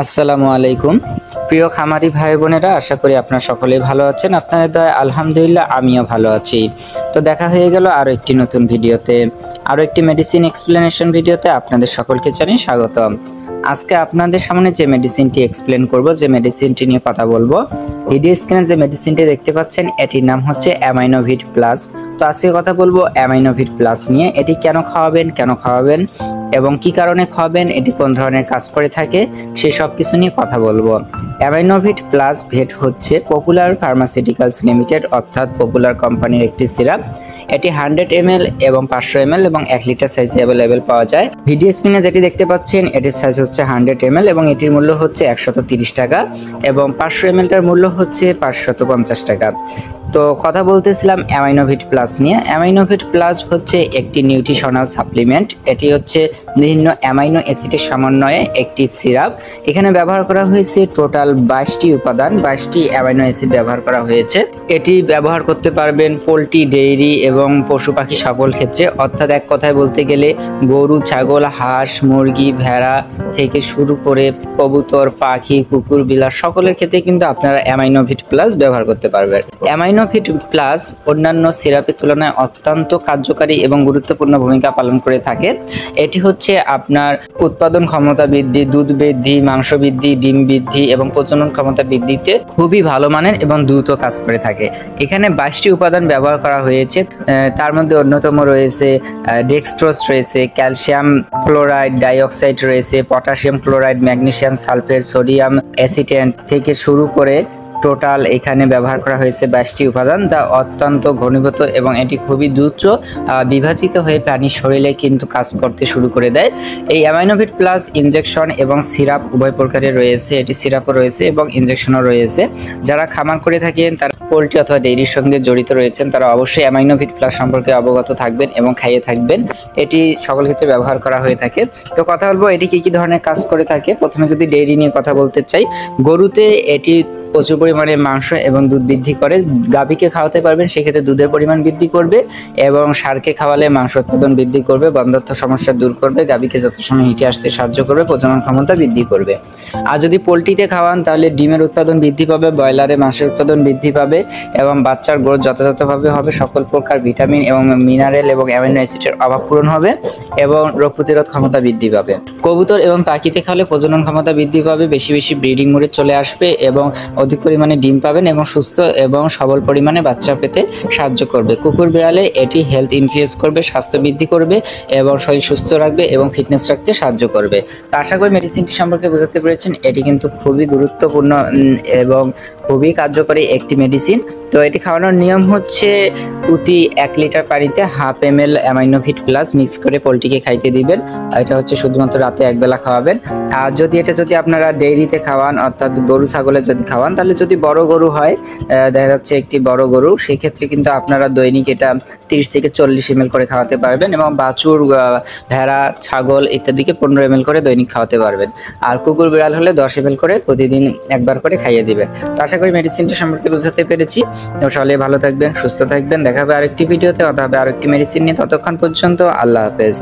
আসসালামু আলাইকুম প্রিয় খামারি ভাই বোনেরা, আশা করি আপনারা সকলেই ভালো আছেন। আপনাদের দয়ায় আলহামদুলিল্লাহ আমিও ভালো আছি। তো দেখা হয়ে গেল আরো একটি নতুন ভিডিওতে, আরো একটি মেডিসিন এক্সপ্লেনেশন ভিডিওতে আপনাদের সকলকে জানাই স্বাগতম। আজকে আপনাদের সামনে যে মেডিসিনটি এক্সপ্লেন করব, যে মেডিসিনটি নিয়ে কথা বলবো, ভিডিও স্ক্রিনে যে মেডিসিনটি দেখতে পাচ্ছেন এটির নাম হচ্ছে অ্যামাইনোভিট প্লাস। তো আজকে কথা বলবো অ্যামাইনোভিট প্লাস নিয়ে। এটি কেন খাওয়াবেন এবং কি কারণে খাওয়াবেন, এটি কোন ধরনের কাজ করে থাকে, সেই সব কিছু নিয়ে কথা বলবো। অ্যামাইনোভিট প্লাস ভেট হচ্ছে পপুলার ফার্মাসিউটিক্যালস লিমিটেড অর্থাৎ পপুলার কোম্পানির একটি সিরাপ। এটি 100 ml এবং 500 ml এবং 1 লিটার সাইজে অ্যাভেলেবেল পাওয়া যায়। ভিডিও স্ক্রিনে যেটি দেখতে পাচ্ছেন এটির সাইজ হচ্ছে 100 ml এবং এটির মূল্য হচ্ছে 130 টাকা এবং 500 ml টার মূল্য হচ্ছে 550 টাকা। তো কথা বলতেছিলাম অ্যামাইনোভিট প্লাস নিয়ে। অ্যামাইনোভিট প্লাস হচ্ছে একটি নিউট্রিশনাল সাপ্লিমেন্ট। এটি হচ্ছে বিভিন্ন অ্যামাইনো অ্যাসিডের সমন্বয়ে একটি সিরাপ। এখানে ব্যবহার করা হয়েছে টোটাল 22টি উপাদান, 22টি অ্যামাইনো অ্যাসিড ব্যবহার করা হয়েছে। এটি ব্যবহার করতে পারবেন পোলট্রি, ডেইরি এবং পশু পাখি সকল ক্ষেত্রে, অর্থাৎ এক কথায় বলতে গেলে গরু, ছাগল, হাঁস, মুরগি, ভেড়া থেকে শুরু করে কবুতর, পাখি, কুকুর, বিড়াল সকলের ক্ষেত্রে কিন্তু আপনারা অ্যামাইনোভিট প্লাস ব্যবহার করতে পারবেন। অ্যামাইনোভিট প্লাস অন্যান্য সিরাপের তুলনায় অত্যন্ত কার্যকারী এবং গুরুত্বপূর্ণ ভূমিকা পালন করে থাকে। এটি হচ্ছে আপনার উৎপাদন ক্ষমতা বৃদ্ধি, দুধ বৃদ্ধি, মাংস বৃদ্ধি, ডিম বৃদ্ধি এবং প্রজনন ক্ষমতা বৃদ্ধিতে খুবই ভালো মানের এবং দ্রুত কাজ করে থাকে। এখানে 22টি উপাদান ব্যবহার করা হয়েছে। তার মধ্যে অন্যতম রয়েছে ডেক্সট্রোজ, রয়েছে ক্যালসিয়াম ক্লোরাইড, ডাইঅক্সাইড রয়েছে, potassium chloride, magnesium sulphate, sodium acetate থেকে শুরু করে টোটাল এখানে ব্যবহার করা হয়েছে 22টি উপাদান, যা অত্যন্ত ঘনীভূত এবং এটি খুবই দ্রুত বিভাজিত হয়ে প্রাণীর শরীরে কিন্তু কাজ করতে শুরু করে দেয়। এই অ্যামাইনোভিট প্লাস ইনজেকশন এবং সিরাপ উভয় প্রকারের রয়েছে। এটি সিরাপও রয়েছে এবং ইনজেকশনও রয়েছে। যারা খামার করে থাকেন, তারা পোলট্রি অথবা ডেইরির সঙ্গে জড়িত রয়েছেন, তারা অবশ্যই অ্যামাইনোভিট প্লাস সম্পর্কে অবগত থাকবেন এবং খাইয়ে থাকবেন। এটি সকল ক্ষেত্রে ব্যবহার করা হয়ে থাকে। তো কথা বলবো এটি কি ধরনের কাজ করে থাকে। প্রথমে যদি ডেইরি নিয়ে কথা বলতে চাই, গরুতে এটি প্রচুর পরিমাণে মাংস এবং দুধ বৃদ্ধি করে। গাভীকে খাওয়াতে পারবেন, সেক্ষেত্রে দুধের পরিমাণ বৃদ্ধি করবে এবং ষাঁড়কে খাওয়ালে মাংস উৎপাদন বৃদ্ধি করবে, বন্ধ্যাত্ব সমস্যা দূর করবে, গাভীকে যত সময় হিটে আসতে সাহায্য করবে, প্রজনন ক্ষমতা বৃদ্ধি করবে। আর যদি পোলট্রিতে খাওয়ান তাহলে ডিমের উৎপাদন বৃদ্ধি পাবে, ব্রয়লারে মাংসের উৎপাদন বৃদ্ধি পাবে এবং বাচ্চার গ্রোথ যথাযথভাবে হবে, সকল প্রকার ভিটামিন এবং মিনারেল এবং অ্যামিনো অ্যাসিডের অভাব পূরণ হবে এবং রোগ প্রতিরোধ ক্ষমতা বৃদ্ধি পাবে। কবুতর এবং পাখিতে খাওয়ালে প্রজনন ক্ষমতা বৃদ্ধি পাবে, বেশি বেশি ব্রিডিং মোডে চলে আসবে এবং অধিক পরিমাণে ডিম পাবেন এবং সুস্থ এবং সবল পরিমাণে বাচ্চা পেতে সাহায্য করবে। কুকুর বিড়ালে এটি হেলথ ইনক্রিজ করবে, স্বাস্থ্য বৃদ্ধি করবে এবং শরীর সুস্থ রাখবে এবং ফিটনেস রাখতে সাহায্য করবে। তো আশা করি মেডিসিনটি সম্পর্কে বুঝতে পেরেছেন। এটি কিন্তু খুবই গুরুত্বপূর্ণ এবং খুবই কার্যকরী একটি মেডিসিন। তো এটি খাওয়ানোর নিয়ম হচ্ছে প্রতি 1 লিটার পানিতে 1/2 ml অ্যামাইনোভিট প্লাস মিক্স করে পোলট্রিকে খাইতে দিবেন। এটা হচ্ছে শুধুমাত্র রাতে একবেলা খাওয়াবেন। আর যদি আপনারা ডেইরিতে খাওয়ান, অর্থাৎ গরু ছাগলে যদি খাওয়ান, তাহলে যদি বড় গরু হয়, দেখা যাচ্ছে একটি বড় গরু, সেক্ষেত্রে কিন্তু আপনারা দৈনিক এটা 30 থেকে 40 ml করে খাওয়াতে পারবেন এবং বাছুর, ভেড়া, ছাগল ইত্যাদিকে 15 ml করে দৈনিক খাওয়াতে পারবেন। আর কুকুর বিড়াল হলে 10 ml করে প্রতিদিন একবার করে খাইয়ে দিবেন। তো আশা করি মেডিসিনটি সম্পর্কে বুঝতে পেরেছি। সকলে ভালো থাকবেন, সুস্থ থাকবেন। দেখা হবে আরেকটি ভিডিওতে, অথবা আরেকটি মেডিসিন নিয়ে। ততক্ষণ পর্যন্ত আল্লাহ হাফেজ।